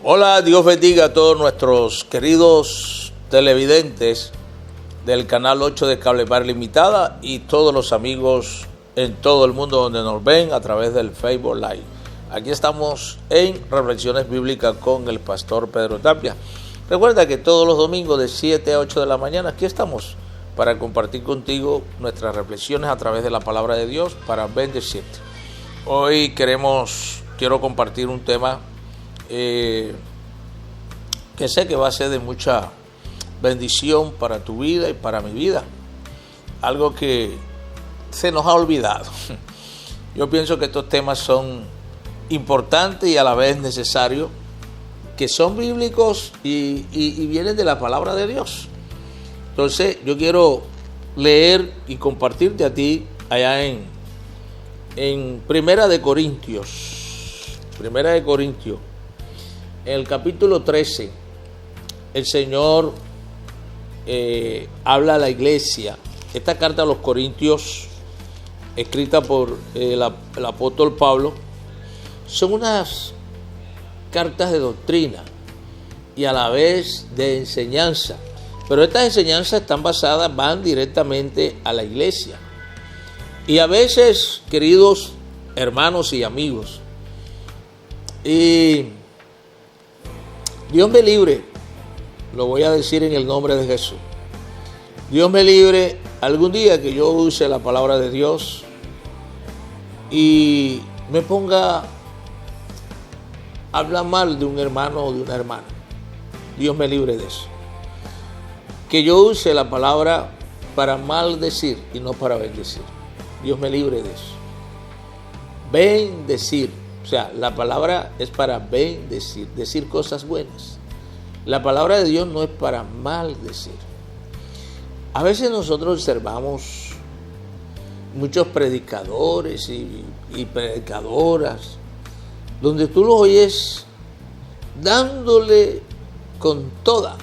Hola, Dios bendiga a todos nuestros queridos televidentes del canal 8 de Cable Bar Limitada y todos los amigos en todo el mundo donde nos ven a través del Facebook Live. Aquí estamos en Reflexiones Bíblicas con el pastor Pedro Tapia. Recuerda que todos los domingos de 7 a 8 de la mañana aquí estamos para compartir contigo nuestras reflexiones a través de la palabra de Dios para bendecirte. Hoy quiero compartir un tema que sé que va a ser de mucha bendición para tu vida y para mi vida. Algo que se nos ha olvidado. Yo pienso que estos temas son importantes y a la vez necesarios, que son bíblicos y vienen de la palabra de Dios. Entonces yo quiero leer y compartirte a ti allá en Primera de Corintios, en el capítulo 13, el Señor habla a la iglesia. Esta carta a los Corintios, escrita por el apóstol Pablo, son unas cartas de doctrina y a la vez de enseñanza. Pero estas enseñanzas van directamente a la iglesia. Y a veces, queridos hermanos y amigos, y Dios me libre, lo voy a decir en el nombre de Jesús, Dios me libre algún día que yo use la palabra de Dios y me ponga a hablar mal de un hermano o de una hermana. Dios me libre de eso. Que yo use la palabra para maldecir y no para bendecir. Dios me libre de eso. Bendecir. O sea, la palabra es para bendecir, decir cosas buenas. La palabra de Dios no es para maldecir. A veces nosotros observamos muchos predicadores y predicadoras, donde tú los oyes dándole con toda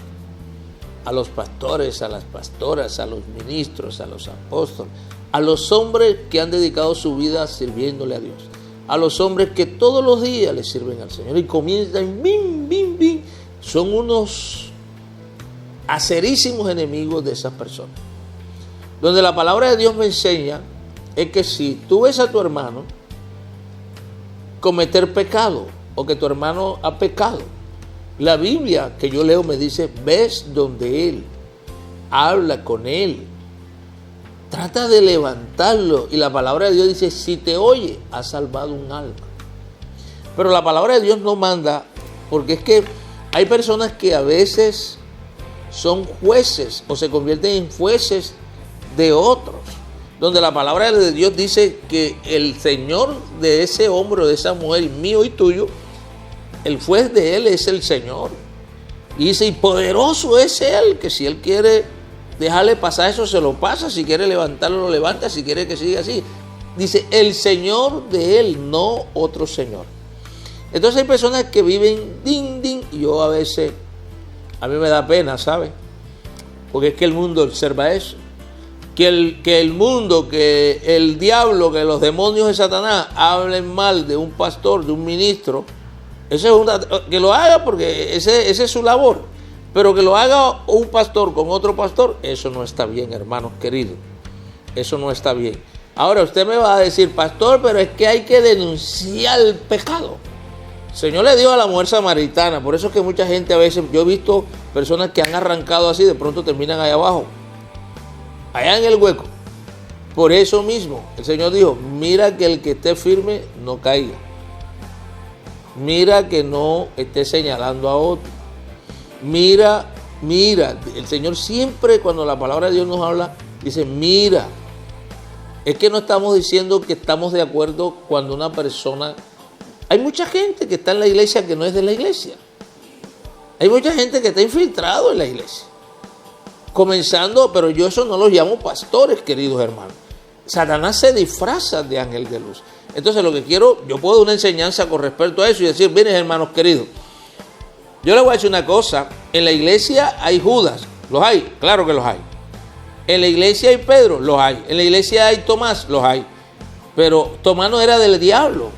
a los pastores, a las pastoras, a los ministros, a los apóstoles, a los hombres que han dedicado su vida sirviéndole a Dios, a los hombres que todos los días le sirven al Señor y comienzan, bim, bim, bim. Son unos acerísimos enemigos de esas personas. Donde la palabra de Dios me enseña es que si tú ves a tu hermano cometer pecado o que tu hermano ha pecado, la Biblia que yo leo me dice, ves donde él, habla con él, trata de levantarlo, y la palabra de Dios dice, si te oye, has salvado un alma. Pero la palabra de Dios no manda, porque es que hay personas que a veces son jueces o se convierten en jueces de otros, donde la palabra de Dios dice que el Señor de ese hombre o de esa mujer, y mío y tuyo, el juez de él es el Señor. Y dice, y poderoso es él, que si él quiere dejarle pasar eso, se lo pasa. Si quiere levantarlo, lo levanta. Si quiere que siga así. Dice, el Señor de él, no otro Señor. Entonces hay personas que viven din, din. Y yo a veces, a mí me da pena, ¿sabes? Porque es que el mundo observa eso. Que el mundo, que el diablo, que los demonios de Satanás hablen mal de un pastor, de un ministro. Eso es que lo haga porque ese es su labor. Pero que lo haga un pastor con otro pastor, eso no está bien, hermanos queridos. Eso no está bien. Ahora usted me va a decir, pastor, pero es que hay que denunciar el pecado. El Señor le dio a la mujer samaritana. Por eso es que mucha gente a veces, yo he visto personas que han arrancado así, de pronto terminan allá abajo, allá en el hueco. Por eso mismo, el Señor dijo, mira que el que esté firme no caiga. Mira que no esté señalando a otro. Mira, el Señor siempre cuando la palabra de Dios nos habla, dice, mira. Es que no estamos diciendo que estamos de acuerdo cuando una persona... Hay mucha gente que está en la iglesia que no es de la iglesia. Hay mucha gente que está infiltrado en la iglesia. Comenzando, pero yo eso no los llamo pastores, queridos hermanos. Satanás se disfraza de ángel de luz. Entonces lo que quiero, yo puedo dar una enseñanza con respecto a eso y decir, miren hermanos queridos, yo les voy a decir una cosa, en la iglesia hay Judas, ¿los hay? Claro que los hay. En la iglesia hay Pedro, los hay. En la iglesia hay Tomás, los hay. Pero Tomás no era del diablo.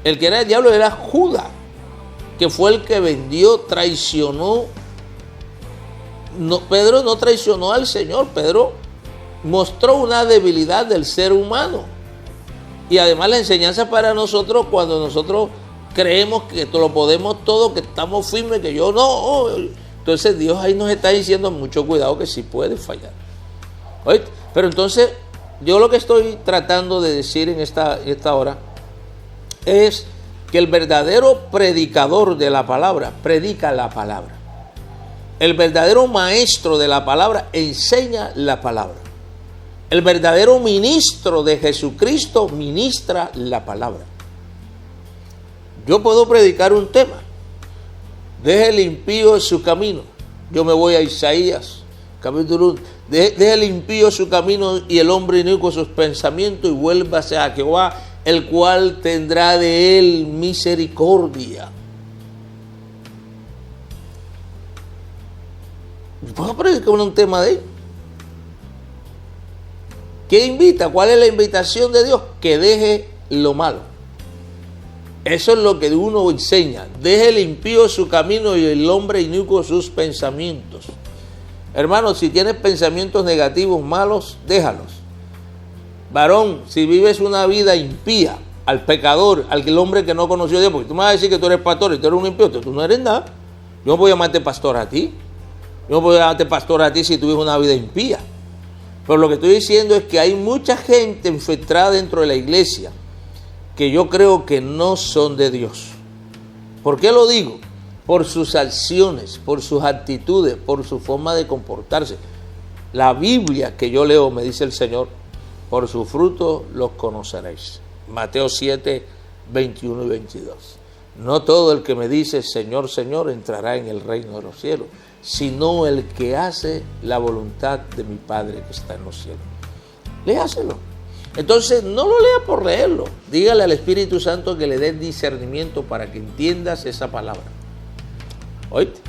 El que era del diablo era Judas. que fue el que vendió, traicionó. No, Pedro no traicionó al Señor, Pedro mostró una debilidad del ser humano. Y además la enseñanza para nosotros, cuando nosotros creemos que lo podemos todo, que estamos firmes, que yo no. Entonces Dios ahí nos está diciendo mucho cuidado que sí puede fallar. ¿Oíste? Pero entonces yo lo que estoy tratando de decir en esta hora es que el verdadero predicador de la palabra predica la palabra. El verdadero maestro de la palabra enseña la palabra. El verdadero ministro de Jesucristo ministra la palabra. Yo puedo predicar un tema. Deje el impío su camino. Yo me voy a Isaías, capítulo 1. Deje el impío su camino y el hombre inicuo sus pensamientos y vuélvase a Jehová, el cual tendrá de él misericordia. ¿Puedo predicar un tema de él? ¿Qué invita? ¿Cuál es la invitación de Dios? Que deje lo malo. Eso es lo que uno enseña. Deje el impío su camino y el hombre inicuo sus pensamientos. Hermano, si tienes pensamientos negativos, malos, déjalos. Varón, si vives una vida impía, al pecador, al hombre que no conoció a Dios, porque tú me vas a decir que tú eres pastor y tú eres un impío, tú no eres nada. Yo no voy a llamarte pastor a ti. Yo no voy a llamarte pastor a ti si tú vives una vida impía. Pero lo que estoy diciendo es que hay mucha gente infiltrada dentro de la iglesia que yo creo que no son de Dios. ¿Por qué lo digo? Por sus acciones, por sus actitudes, por su forma de comportarse. La Biblia que yo leo me dice el Señor, por su fruto los conoceréis. Mateo 7, 21 y 22. No todo el que me dice Señor, Señor entrará en el reino de los cielos, sino el que hace la voluntad de mi Padre que está en los cielos. Léaselo. Entonces no lo lea por leerlo. Dígale al Espíritu Santo que le dé discernimiento para que entiendas esa palabra. ¿Oíste?